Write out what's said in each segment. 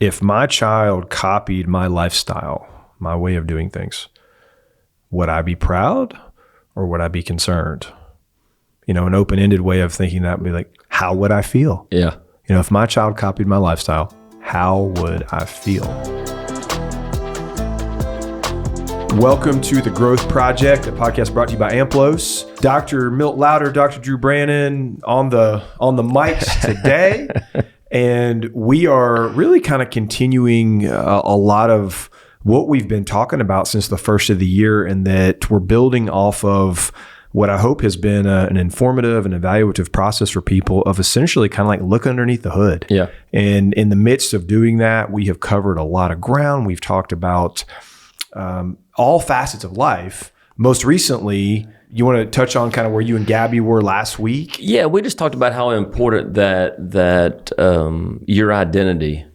if my child copied my lifestyle, my way of doing things, would I be proud or would I be concerned? An open-ended way of thinking that would be like, how would I feel? Yeah. If my child copied my lifestyle, how would I feel? Welcome to The Growth Project, a podcast brought to you by AMPLOS. Dr. Milt Lowder, Dr. Drew Brannon on the mics today. And we are really kind of continuing a lot of what we've been talking about since the first of the year, and that we're building off of what I hope has been an informative and evaluative process for people of essentially kind of like look underneath the hood. Yeah. And in the midst of doing that, we have covered a lot of ground. We've talked about all facets of life. Most recently, you want to touch on kind of where you and Gabby were last week? Yeah, we just talked about how important that your identity,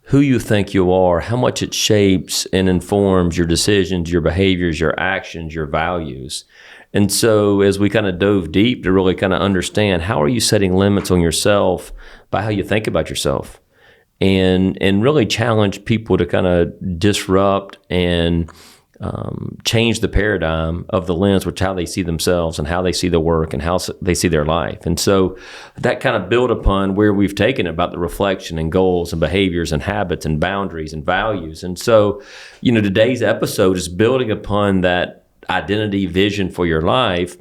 who you think you are, how much it shapes and informs your decisions, your behaviors, your actions, your values. And so as we kind of dove deep to really kind of understand, how are you setting limits on yourself by how you think about yourself, and really challenge people to kind of disrupt and change the paradigm of the lens which how they see themselves and how they see the work and how they see their life. And so that kind of built upon where we've taken about the reflection and goals and behaviors and habits and boundaries and values. And so, today's episode is building upon that identity vision for your life.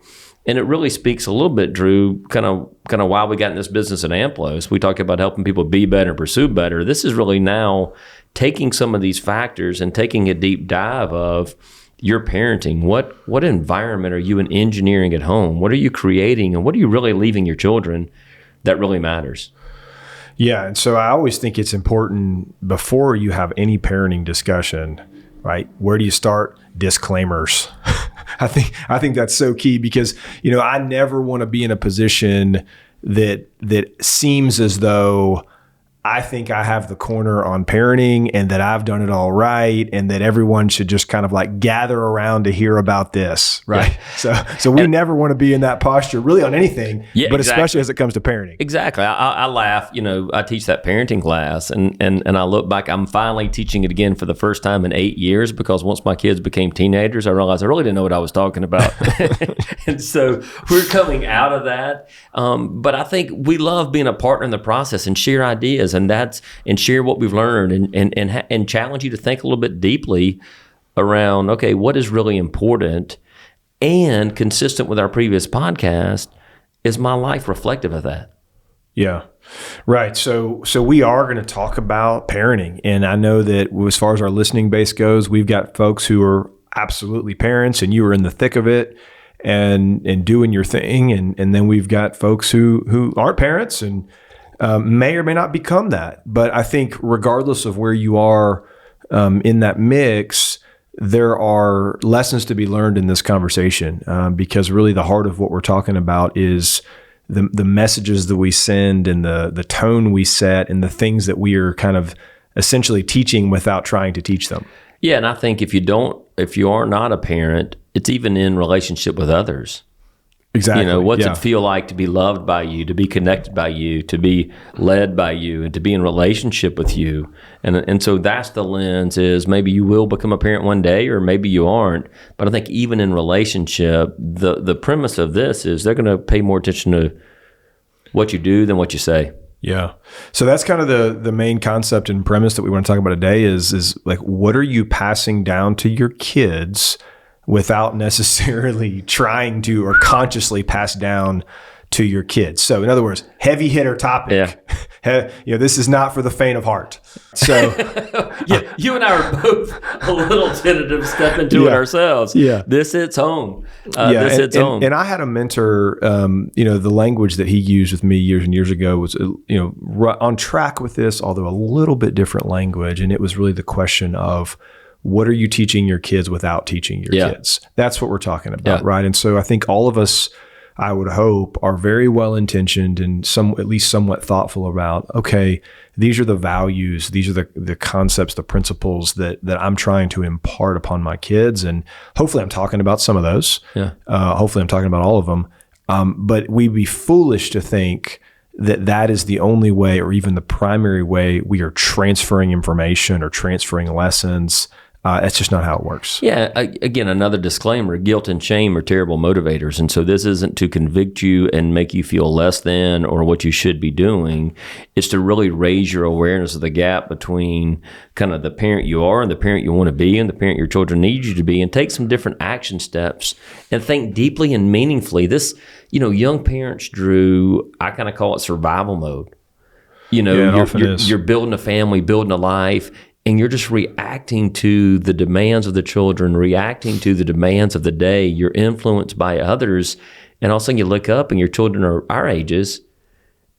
And it really speaks a little bit, Drew, kind of why we got in this business at AMPLOS. We talk about helping people be better, pursue better. This is really now taking some of these factors and taking a deep dive of your parenting. What environment are you engineering at home? What are you creating, and what are you really leaving your children that really matters? Yeah, and so I always think it's important before you have any parenting discussion, right? Where do you start? Disclaimers. I think that's so key because, I never want to be in a position that seems as though I think I have the corner on parenting and that I've done it all right and that everyone should just kind of like gather around to hear about this, right? Yeah. So we never want to be in that posture really on anything, but especially as it comes to parenting. Exactly. I laugh, I teach that parenting class and I look back, I'm finally teaching it again for the first time in 8 years, because once my kids became teenagers, I realized I really didn't know what I was talking about. And so we're coming out of that. But I think we love being a partner in the process and share ideas and share what we've learned and challenge you to think a little bit deeply around, okay, what is really important, and consistent with our previous podcast, is my life reflective of that? Yeah, right. So we are going to talk about parenting. And I know that as far as our listening base goes, we've got folks who are absolutely parents, and you are in the thick of it and doing your thing. And then we've got folks who aren't parents and may or may not become that. But I think regardless of where you are in that mix, there are lessons to be learned in this conversation, because really the heart of what we're talking about is the messages that we send and the tone we set and the things that we are kind of essentially teaching without trying to teach them. Yeah, and I think if you are not a parent, it's even in relationship with others. Exactly. What's it feel like to be loved by you, to be connected by you, to be led by you, and to be in relationship with you? And so that's the lens, is maybe you will become a parent one day, or maybe you aren't. But I think even in relationship, the premise of this is they're going to pay more attention to what you do than what you say. Yeah. So that's kind of the main concept and premise that we want to talk about today is like, what are you passing down to your kids without necessarily trying to or consciously pass down to your kids? So in other words, heavy hitter topic. Yeah. This is not for the faint of heart. So yeah, you and I are both a little tentative step into it ourselves. Yeah. This hits home. And I had a mentor, the language that he used with me years and years ago was, on track with this, although a little bit different language. And it was really the question of, what are you teaching your kids without teaching your kids? That's what we're talking about, right? And so I think all of us, I would hope, are very well-intentioned and at least somewhat thoughtful about, okay, these are the values, these are the concepts, the principles that I'm trying to impart upon my kids. And hopefully I'm talking about some of those. Yeah. Hopefully I'm talking about all of them. But we'd be foolish to think that is the only way, or even the primary way, we are transferring information or transferring lessons. That's just not how it works. Yeah. Again, another disclaimer, guilt and shame are terrible motivators. And so this isn't to convict you and make you feel less than or what you should be doing. It's to really raise your awareness of the gap between kind of the parent you are and the parent you want to be and the parent your children need you to be, and take some different action steps and think deeply and meaningfully. This, young parents, Drew, I kind of call it survival mode. You're building a family, building a life, and you're just reacting to the demands of the children, reacting to the demands of the day. You're influenced by others. And all of a sudden you look up and your children are our ages.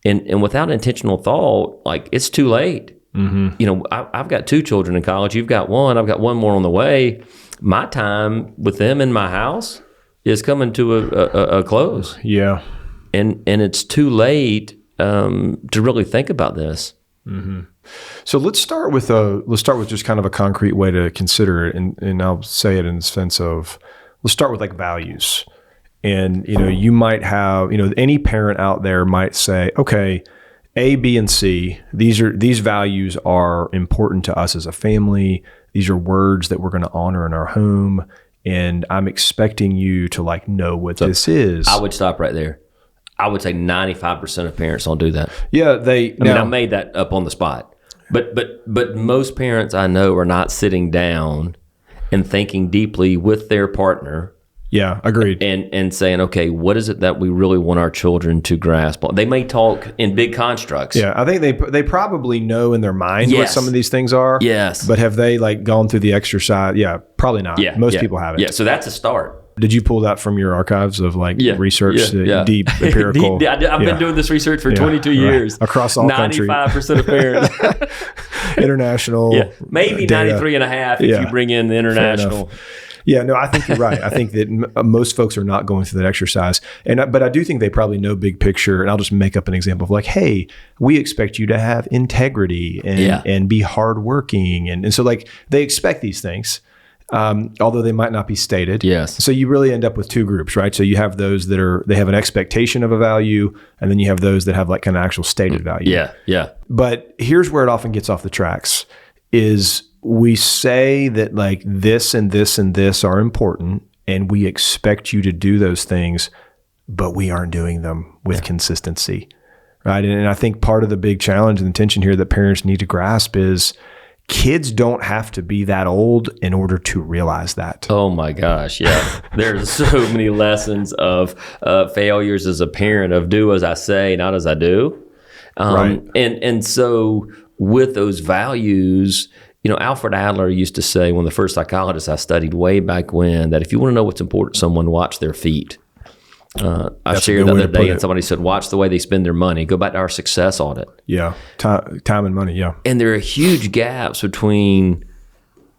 And without intentional thought, like, it's too late. Mm-hmm. I've got 2 children in college. You've got 1. I've got 1 more on the way. My time with them in my house is coming to a close. Yeah. And it's too late to really think about this. Mm-hmm. So let's start with just kind of a concrete way to consider it, and I'll say it in the sense of, let's start with like values. And you might have, any parent out there might say, okay, A, B, and C, these values are important to us as a family. These are words that we're going to honor in our home, and I'm expecting you to know what this is. I would stop right there. I would say 95% of parents don't do that. Yeah, I made that up on the spot. But most parents I know are not sitting down and thinking deeply with their partner. Yeah, agreed. And saying, okay, what is it that we really want our children to grasp? They may talk in big constructs. Yeah, I think they probably know in their mind what some of these things are. Yes. But have they gone through the exercise? Yeah, probably not. Yeah, Most people haven't. Yeah, so that's a start. Did you pull that from your archives of research, deep empirical? I've been doing this research for 22 years. Across all countries. 95% of parents. International. Yeah, maybe 93.5 if you bring in the international. Yeah, no, I think you're right. I think that most folks are not going through that exercise. But I do think they probably know big picture. And I'll just make up an example of hey, we expect you to have integrity and be hardworking. And so they expect these things. Although they might not be stated. Yes. So you really end up with 2 groups, right? So you have those that they have an expectation of a value, and then you have those that have kind of actual stated value. Yeah, yeah. But here's where it often gets off the tracks is we say that this and this and this are important, and we expect you to do those things, but we aren't doing them with consistency, right? And I think part of the big challenge and the tension here that parents need to grasp is kids don't have to be that old in order to realize that. Oh my gosh, yeah. There's so many lessons of failures as a parent of do as I say, not as I do. Right. And so with those values, Alfred Adler used to say, one of the first psychologists I studied way back when, that if you want to know what's important to someone, watch their feet. I shared the other day, and somebody said, watch the way they spend their money. Go back to our success audit. Yeah, time and money, yeah. And there are huge gaps between,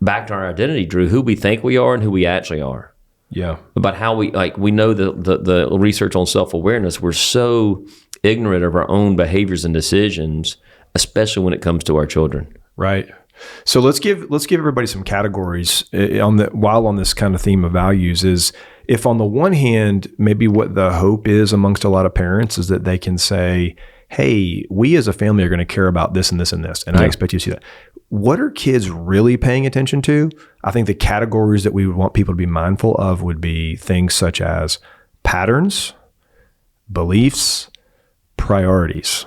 back to our identity, Drew, who we think we are and who we actually are. Yeah. About how we know the research on self-awareness, we're so ignorant of our own behaviors and decisions, especially when it comes to our children. Right. So let's give everybody some categories while on this kind of theme of values is, if on the one hand, maybe what the hope is amongst a lot of parents is that they can say, hey, we as a family are going to care about this and this and this, and I expect you to see that. What are kids really paying attention to? I think the categories that we would want people to be mindful of would be things such as patterns, beliefs, priorities.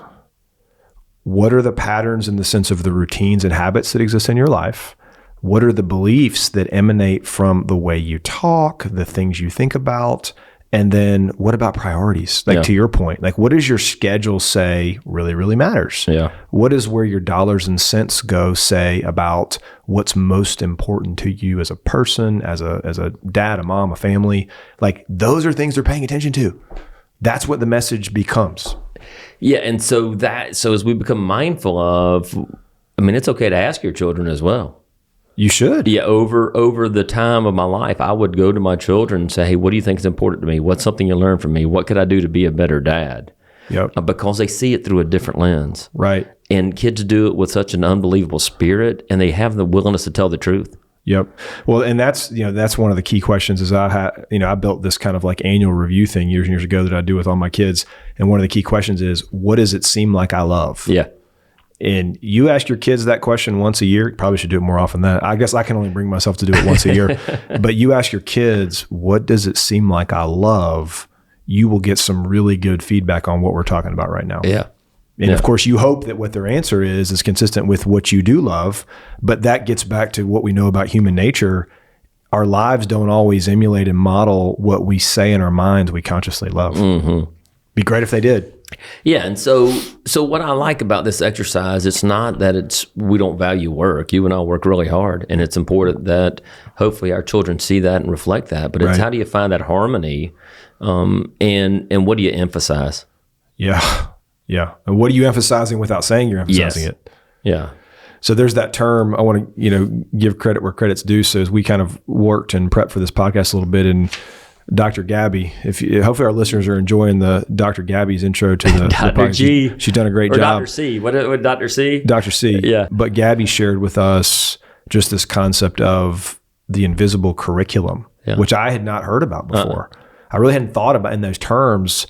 What are the patterns in the sense of the routines and habits that exist in your life? What are the beliefs that emanate from the way you talk, the things you think about? And then what about priorities? To your point, what does your schedule say really, really matters? Yeah. What is where your dollars and cents go say about what's most important to you as a person, as a dad, a mom, a family? Those are things they're paying attention to. That's what the message becomes. Yeah, and so as we become mindful of, it's okay to ask your children as well. You should. Yeah, over the time of my life, I would go to my children and say, hey, what do you think is important to me? What's something you learned from me? What could I do to be a better dad? Yep. Because they see it through a different lens. Right. And kids do it with such an unbelievable spirit, and they have the willingness to tell the truth. Yep. Well, and that's one of the key questions is I built this kind of like annual review thing years and years ago that I do with all my kids. And one of the key questions is, what does it seem like I love? Yeah. And you ask your kids that question once a year. Probably should do it more often than that. I guess I can only bring myself to do it once a year. But you ask your kids, what does it seem like I love? You will get some really good feedback on what we're talking about right now. Yeah. And of course, you hope that what their answer is consistent with what you do love. But that gets back to what we know about human nature. Our lives don't always emulate and model what we say in our minds we consciously love. Mm-hmm. Be great if they did. Yeah, and so what I like about this exercise, it's not that we don't value work. You and I work really hard, and it's important that hopefully our children see that and reflect that. But it's how do you find that harmony, and what do you emphasize? Yeah. Yeah. And what are you emphasizing without saying you're emphasizing it? Yeah. So there's that term. I want to, give credit where credit's due. So as we kind of worked and prepped for this podcast a little bit, and Dr. Gabby, hopefully our listeners are enjoying the Dr. Gabby's intro to the Dr. G. She's done a great job. Dr. C. What Dr. C? Dr. C. Yeah. But Gabby shared with us just this concept of the invisible curriculum, which I had not heard about before. I really hadn't thought about in those terms.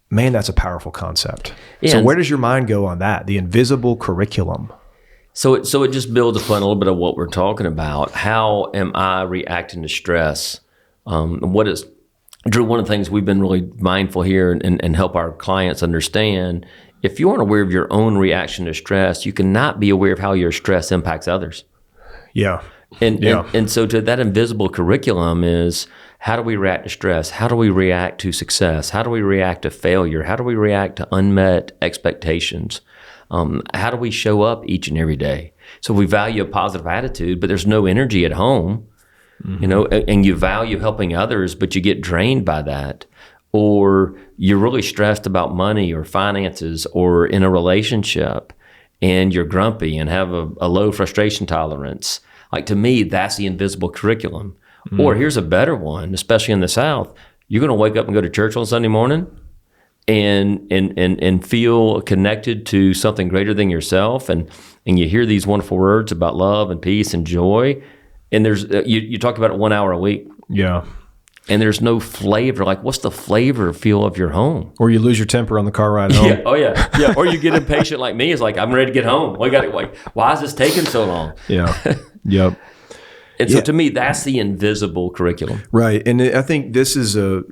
Man, that's a powerful concept. Yeah, so where does your mind go on that? The invisible curriculum. So it just builds upon a little bit of what we're talking about. How am I reacting to stress? What is, Drew, one of the things we've been really mindful here and help our clients understand, if you aren't aware of your own reaction to stress, you cannot be aware of how your stress impacts others. Yeah. And so to that invisible curriculum is, how do we react to stress? How do we react to success? How do we react to failure? How do we react to unmet expectations? How do we show up each and every day? So we value a positive attitude, but there's no energy at home, and you value helping others, but you get drained by that. Or you're really stressed about money or finances or in a relationship, and you're grumpy and have a low frustration tolerance. Like, to me, that's the invisible curriculum. Or here's a better one, especially in the South. You're going to wake up and go to church on Sunday morning and feel connected to something greater than yourself. And you hear these wonderful words about love and peace and joy. And there's you talk about it 1 hour a week. Yeah. And there's no flavor. Like, what's the flavor feel of your home? Or you lose your temper on the car ride home. Yeah. Oh, yeah. Yeah. Or you get impatient like me. It's like, I'm ready to get home. Why is this taking so long? Yeah. Yep. And so to me, that's the invisible curriculum. Right. And I think there's a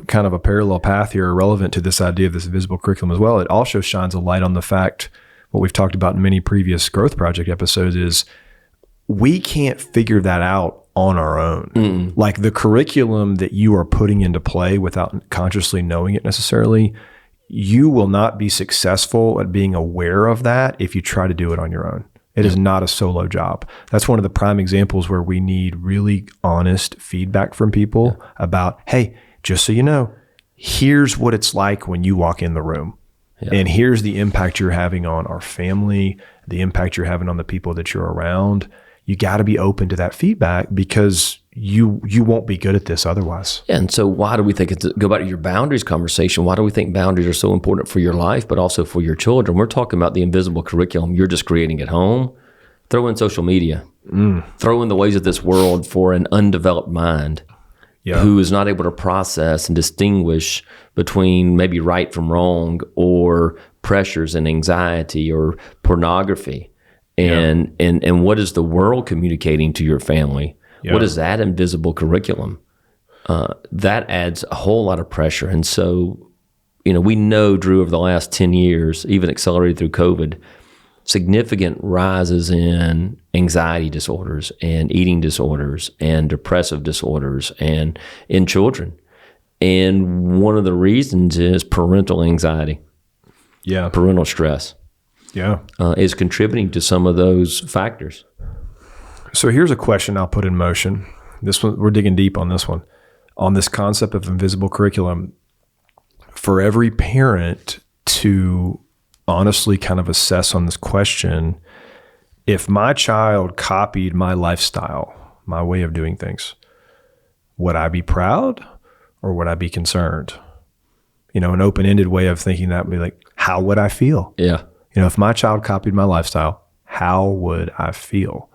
kind of a parallel path here relevant to this idea of this invisible curriculum as well. It also shines a light on the fact, what we've talked about in many previous Growth Project episodes, is we can't figure that out on our own. Mm-mm. Like the curriculum that you are putting into play without consciously knowing it necessarily, you will not be successful at being aware of that if you try to do it on your own. It is not a solo job. That's one of the prime examples where we need really honest feedback from people about, hey, just so you know, here's what it's like when you walk in the room. Yeah. And here's the impact you're having on our family, the impact you're having on the people that you're around. You got to be open to that feedback because you won't be good at this otherwise. Yeah, and so why do we think go back to your boundaries conversation? Why do we think boundaries are so important for your life, but also for your children? We're talking about the invisible curriculum you're just creating at home. Throw in social media. Throw in the ways of this world for an undeveloped mind who is not able to process and distinguish between maybe right from wrong or pressures and anxiety or pornography. And what is the world communicating to your family? Yeah. What is that invisible curriculum? That adds a whole lot of pressure. And so, we know, Drew, over the last 10 years, even accelerated through COVID, significant rises in anxiety disorders and eating disorders and depressive disorders and in children. And one of the reasons is parental anxiety. Yeah. Parental stress. Yeah. Is contributing to some of those factors. So here's a question I'll put in motion. This one, we're digging deep on this one. On this concept of invisible curriculum, for every parent to honestly kind of assess on this question, if my child copied my lifestyle, my way of doing things, would I be proud or would I be concerned? An open-ended way of thinking that would be like, how would I feel? Yeah. If my child copied my lifestyle, how would I feel?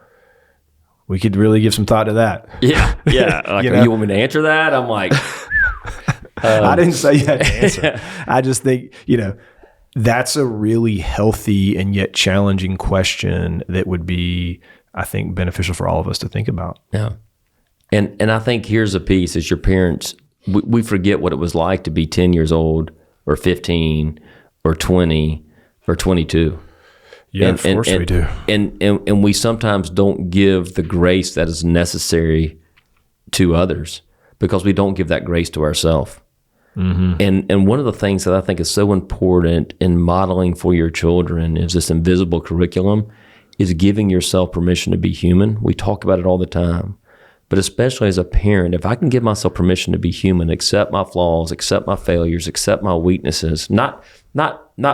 we could really give some thought to that. Yeah. Like, you want me to answer that? I'm like, I didn't say you had to answer. I just think, that's a really healthy and yet challenging question that would be, I think, beneficial for all of us to think about. Yeah. And I think here's a piece: as your parents, we forget what it was like to be 10 years old or 15 or 20 or 22. Yeah, of course we do. And we sometimes don't give the grace that is necessary to others because we don't give that grace to ourselves. Mm-hmm. And one of the things that I think is so important in modeling for your children is this invisible curriculum is giving yourself permission to be human. We talk about it all the time. But especially as a parent, if I can give myself permission to be human, accept my flaws, accept my failures, accept my weaknesses, not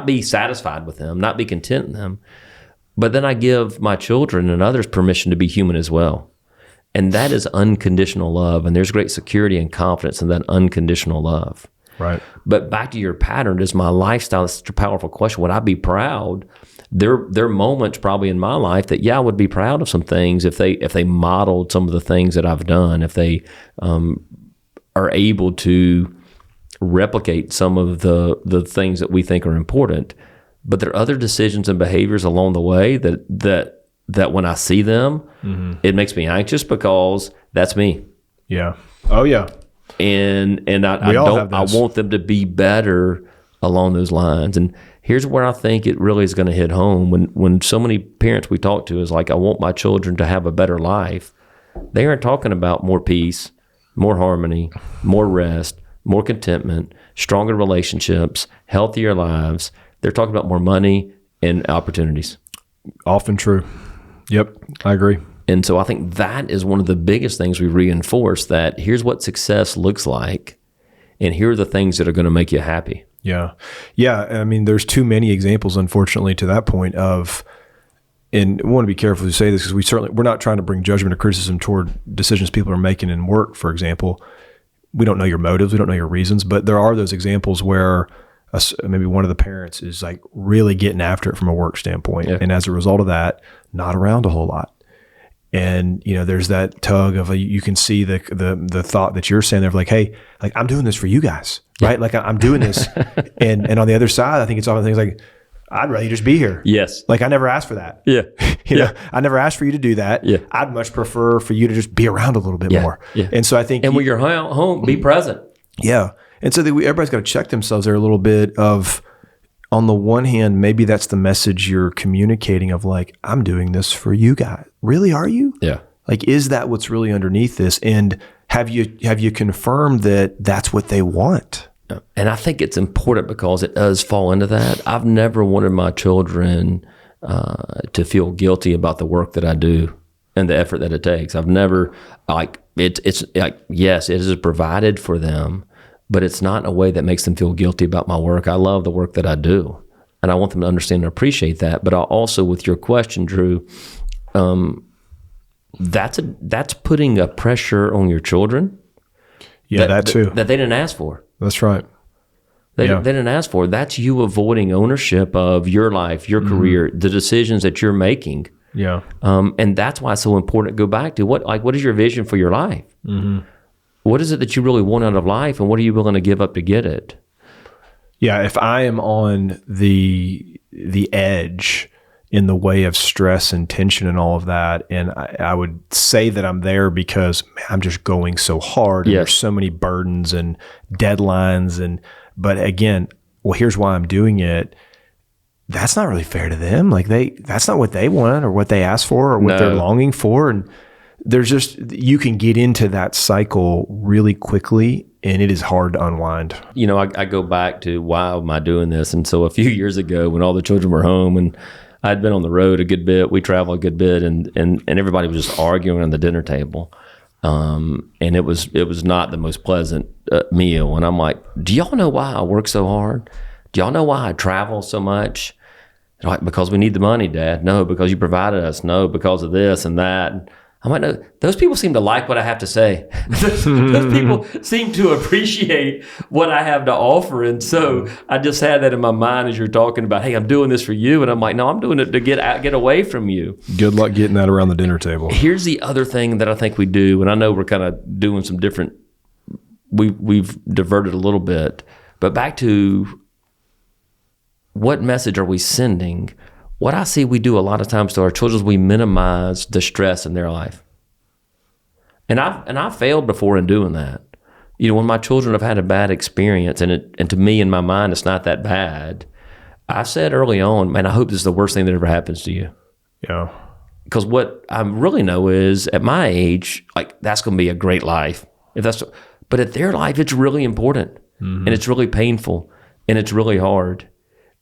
be satisfied with them, not be content in them, but then I give my children and others permission to be human as well. And that is unconditional love. And there's great security and confidence in that unconditional love. Right. But back to your pattern, is my lifestyle, that's such a powerful question. Would I be proud? There are moments probably in my life that, I would be proud of some things if they modeled some of the things that I've done, if they are able to replicate some of the things that we think are important. But there are other decisions and behaviors along the way that when I see them, it makes me anxious because that's me. Yeah. Oh yeah. And I want them to be better along those lines. And here's where I think it really is going to hit home. When so many parents we talk to is like, I want my children to have a better life. They aren't talking about more peace, more harmony, more rest, more contentment, stronger relationships, healthier lives. They're talking about more money and opportunities. Often true. Yep, I agree. And so I think that is one of the biggest things we reinforce, that here's what success looks like, and here are the things that are going to make you happy. Yeah. Yeah. I mean, there's too many examples, unfortunately, to that point of, and I want to be careful to say this because we're not trying to bring judgment or criticism toward decisions people are making in work, for example. We don't know your motives. We don't know your reasons, but there are those examples where maybe one of the parents is like really getting after it from a work standpoint. Yeah. And as a result of that, not around a whole lot. And, there's that tug of you can see the thought that you're saying there of like, hey, like I'm doing this for you guys, right? Like I'm doing this. and on the other side, I think it's often things like, I'd rather you just be here. Yes. Like I never asked for that. Yeah. you know, I never asked for you to do that. Yeah. I'd much prefer for you to just be around a little bit more. Yeah. And so I think. And when you're home, be present. Yeah. And so everybody's got to check themselves there a little bit of, on the one hand, maybe that's the message you're communicating of like, I'm doing this for you guys. Really? Are you? Yeah. Like, is that what's really underneath this? And have you confirmed that that's what they want? And I think it's important because it does fall into that. I've never wanted my children to feel guilty about the work that I do and the effort that it takes. I've never it's like, yes, it is provided for them, but it's not in a way that makes them feel guilty about my work. I love the work that I do, and I want them to understand and appreciate that. But I also, with your question, Drew, that's putting a pressure on your children. Yeah, that too. That they didn't ask for. That's right. They didn't ask for. That's you avoiding ownership of your life, your career, the decisions that you're making. Yeah. And that's why it's so important to go back to what is your vision for your life? Mm-hmm. What is it that you really want out of life, and what are you willing to give up to get it? Yeah, if I am on the edge in the way of stress and tension and all of that, and I would say that I'm there because I'm just going so hard, and there's so many burdens and deadlines, but again, well, here's why I'm doing it. That's not really fair to them. Like that's not what they want or what they asked for or what they're longing for, and you can get into that cycle really quickly, and it is hard to unwind. I go back to why am I doing this? And so a few years ago when all the children were home and I'd been on the road a good bit, we traveled a good bit, and everybody was just arguing on the dinner table. And it was not the most pleasant meal. And I'm like, do y'all know why I work so hard? Do y'all know why I travel so much? They're like, because we need the money, Dad. No, because you provided us. No, because of this and that. I'm like, no, those people seem to like what I have to say. those people seem to appreciate what I have to offer. And so I just had that in my mind as you're talking about, hey, I'm doing this for you. And I'm like, no, I'm doing it to get away from you. Good luck getting that around the dinner table. Here's the other thing that I think we do, and I know we're kind of doing some different, we've diverted a little bit, but back to what message are we sending? What I see we do a lot of times to our children is we minimize the stress in their life. And I've failed before in doing that. You know, when my children have had a bad experience, and to me, in my mind, it's not that bad, I said early on, man, I hope this is the worst thing that ever happens to you. Yeah. Because what I really know is, at my age, like, that's going to be a great life. But at their life, it's really important, and it's really painful, and it's really hard.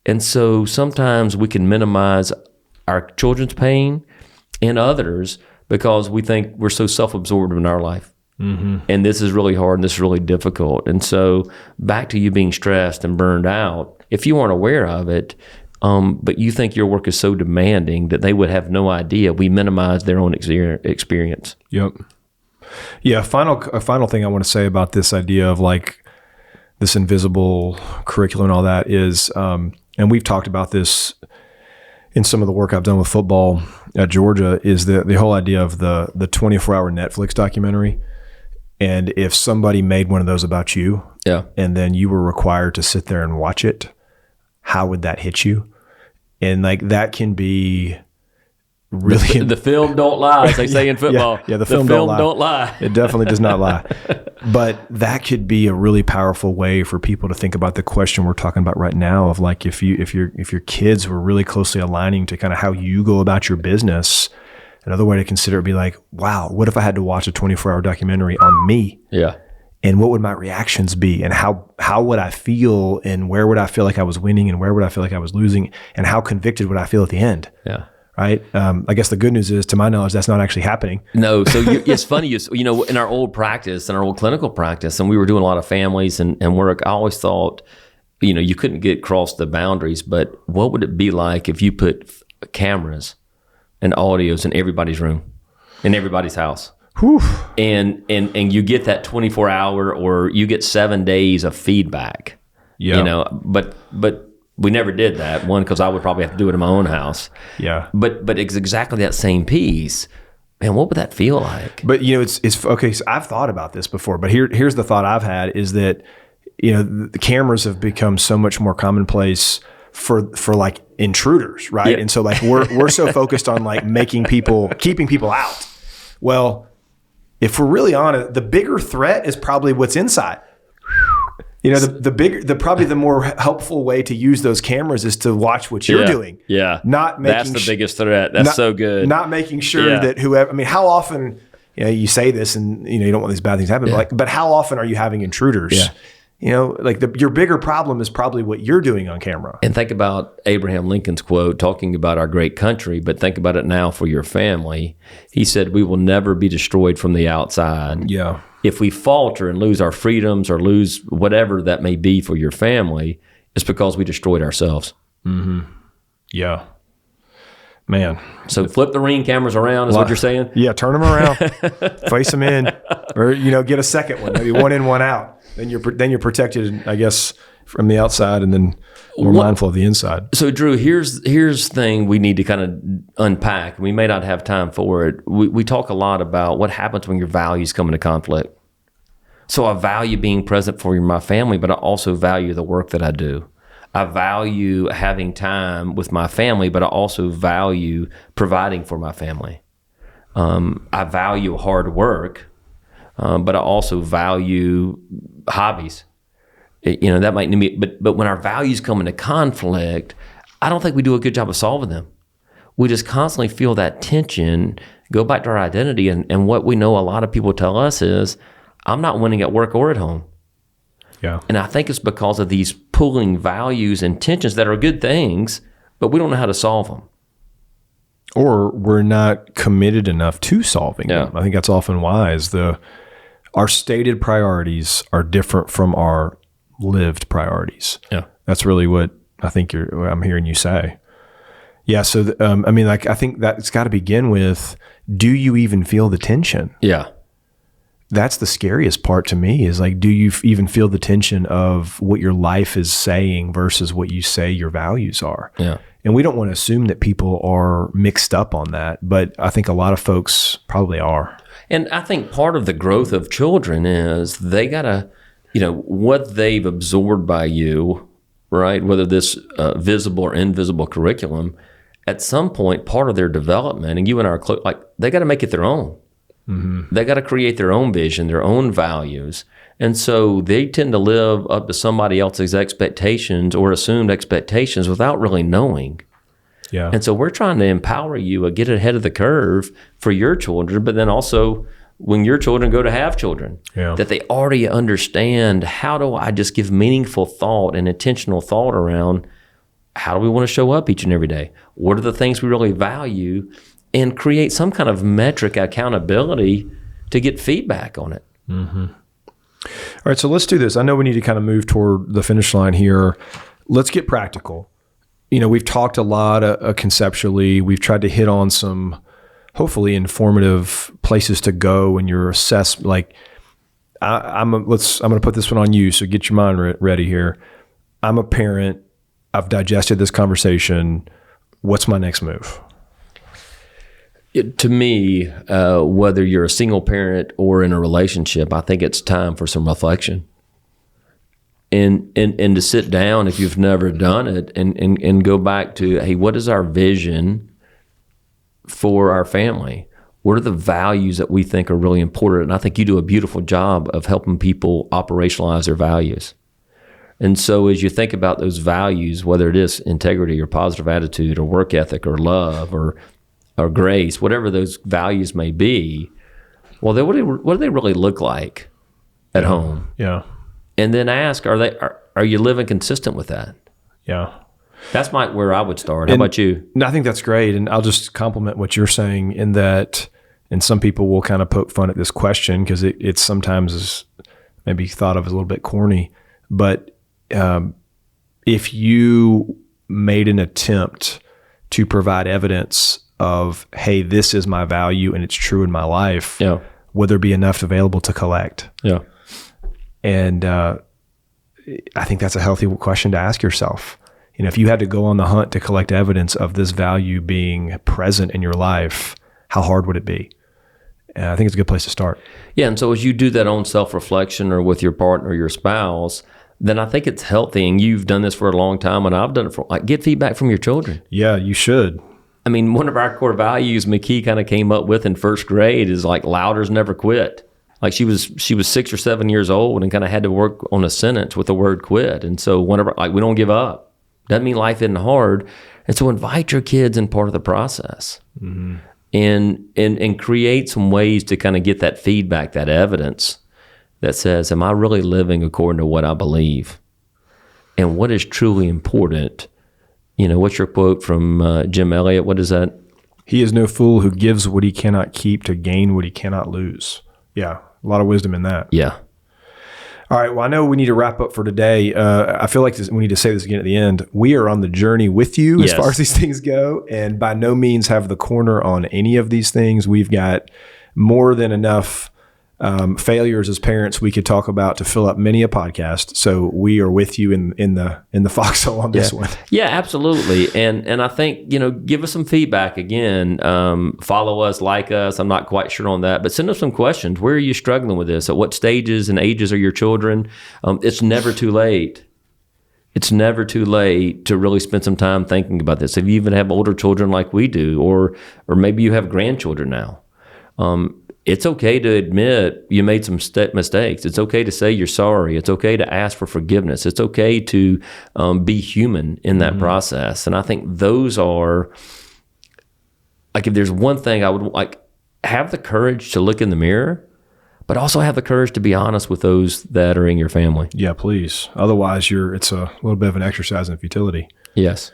And so sometimes we can minimize our children's pain and others because we think we're so self-absorbed in our life. And this is really hard and this is really difficult. And so back to you being stressed and burned out, if you aren't aware of it, but you think your work is so demanding that they would have no idea, we minimize their own experience. Yep. Yeah. A final thing I want to say about this idea of like this invisible curriculum and all that is, and we've talked about this in some of the work I've done with football at Georgia, is the whole idea of the 24-hour Netflix documentary. And if somebody made one of those about you, and then you were required to sit there and watch it, how would that hit you? And like that can be really the film don't lie, as they say in football. Yeah, the film don't lie. It definitely does not lie. But that could be a really powerful way for people to think about the question we're talking about right now of like if your kids were really closely aligning to kind of how you go about your business. Another way to consider it would be like, wow, what if I had to watch a 24-hour documentary on me? Yeah. And what would my reactions be? And how would I feel? And where would I feel like I was winning? And where would I feel like I was losing? And how convicted would I feel at the end? Yeah. Right. I guess the good news is, to my knowledge, that's not actually happening. No. So it's funny, you know, in our old practice, in our old clinical practice, and we were doing a lot of families and work, I always thought, you know, you couldn't get across the boundaries, but what would it be like if you put cameras and audios in everybody's room, in everybody's house? Whew. And you get that 24-hour, or you get 7 days of feedback. Yeah. You know, but we never did that. One, because I would probably have to do it in my own house. Yeah. But it's exactly that same piece. Man, what would that feel like? But you know, it's okay. So I've thought about this before, but here's the thought I've had is that, you know, the cameras have become so much more commonplace for like intruders, right? Yeah. And so like we're so focused on like keeping people out. Well, if we're really honest, the bigger threat is probably what's inside. You know, probably the more helpful way to use those cameras is to watch what you're doing. Yeah. That's the biggest threat. That's so good. Not making sure that whoever, I mean, how often, you know, you say this and, you know, you don't want these bad things to happen, but how often are you having intruders? Yeah. You know, like your bigger problem is probably what you're doing on camera. And think about Abraham Lincoln's quote talking about our great country, but think about it now for your family. He said, we will never be destroyed from the outside. Yeah. If we falter and lose our freedoms or lose whatever that may be for your family, it's because we destroyed ourselves. Mm-hmm. Yeah. Man. So flip the Ring cameras around is what you're saying? Yeah, turn them around. Face them in. Or, you know, get a second one. Maybe one in, one out. Then you're protected, I guess, from the outside, and then more mindful of the inside. So, Drew, here's the thing we need to kind of unpack. We may not have time for it. We talk a lot about what happens when your values come into conflict. So I value being present for my family, but I also value the work that I do. I value having time with my family, but I also value providing for my family. I value hard work, but I also value hobbies. You know, that might be, but when our values come into conflict, I don't think we do a good job of solving them. We just constantly feel that tension, go back to our identity, and what we know a lot of people tell us is, I'm not winning at work or at home. Yeah. And I think it's because of these pulling values and tensions that are good things, but we don't know how to solve them. Or we're not committed enough to solving them. I think that's often why our stated priorities are different from our lived priorities. Yeah. That's really what I think I'm hearing you say. Yeah. So, I mean, like, I think that it's got to begin with do you even feel the tension? Yeah. That's the scariest part to me, is like, do you even feel the tension of what your life is saying versus what you say your values are? Yeah. And we don't want to assume that people are mixed up on that, but I think a lot of folks probably are. And I think part of the growth of children is they got to, what they've absorbed by you, right? Whether this visible or invisible curriculum, at some point, part of their development, and you and I are like, they got to make it their own. Mm-hmm. They got to create their own vision, their own values. And so they tend to live up to somebody else's expectations or assumed expectations without really knowing. Yeah. And so we're trying to empower you, get ahead of the curve for your children, but then also when your children go to have children, that they already understand, how do I just give meaningful thought and intentional thought around how do we want to show up each and every day? What are the things we really value? And create some kind of metric accountability to get feedback on it. Mm-hmm. All right, so let's do this. I know we need to kind of move toward the finish line here. Let's get practical. We've talked a lot conceptually. We've tried to hit on some hopefully informative places to go in your assessment. Like, I'm going to put this one on you. So get your mind ready here. I'm a parent. I've digested this conversation. What's my next move? To me, whether you're a single parent or in a relationship, I think it's time for some reflection. And to sit down, if you've never done it, and go back to, hey, what is our vision for our family? What are the values that we think are really important? And I think you do a beautiful job of helping people operationalize their values. And so as you think about those values, whether it is integrity or positive attitude or work ethic or love or grace, whatever those values may be, well, what do they really look like at home? Yeah. And then ask, are you living consistent with that? Yeah. That's where I would start. How about you? No, I think that's great. And I'll just compliment what you're saying in that, and some people will kind of poke fun at this question because it sometimes is maybe thought of as a little bit corny. But if you made an attempt to provide evidence of, hey, this is my value and it's true in my life, would there be enough available to collect? Yeah. And I think that's a healthy question to ask yourself. If you had to go on the hunt to collect evidence of this value being present in your life, how hard would it be? And I think it's a good place to start. Yeah, and so as you do that own self-reflection or with your partner or your spouse, then I think it's healthy, and you've done this for a long time, and I've done it for, get feedback from your children. Yeah, you should. I mean, one of our core values McKee kind of came up with in first grade is Lowder's never quit. She was 6 or 7 years old and kind of had to work on a sentence with the word quit. And so whenever, we don't give up. Doesn't mean life isn't hard. And so invite your kids in part of the process. Mm-hmm. And create some ways to kind of get that feedback, that evidence that says, am I really living according to what I believe? And what is truly important? What's your quote from Jim Elliott? What is that? He is no fool who gives what he cannot keep to gain what he cannot lose. Yeah, a lot of wisdom in that. Yeah. All right, well, I know we need to wrap up for today. I feel like we need to say this again at the end. We are on the journey with you as far as these things go, and by no means have the corner on any of these things. We've got more than enough failures as parents we could talk about to fill up many a podcast. So we are with you in the foxhole on this one. Yeah, absolutely. And I think, give us some feedback again. Follow us, like us. I'm not quite sure on that, but send us some questions. Where are you struggling with this? At what stages and ages are your children? It's never too late. It's never too late to really spend some time thinking about this. If you even have older children like we do, or maybe you have grandchildren now, it's okay to admit you made some mistakes. It's okay to say you're sorry. It's okay to ask for forgiveness. It's okay to be human in that process. And I think those are, if there's one thing I would have the courage to look in the mirror, but also have the courage to be honest with those that are in your family. Yeah, please. Otherwise, it's a little bit of an exercise in futility. Yes.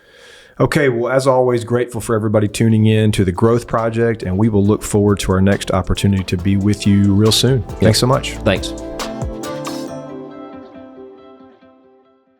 Okay, well, as always, grateful for everybody tuning in to the Growth Project, and we will look forward to our next opportunity to be with you real soon. Thanks so much. Thanks.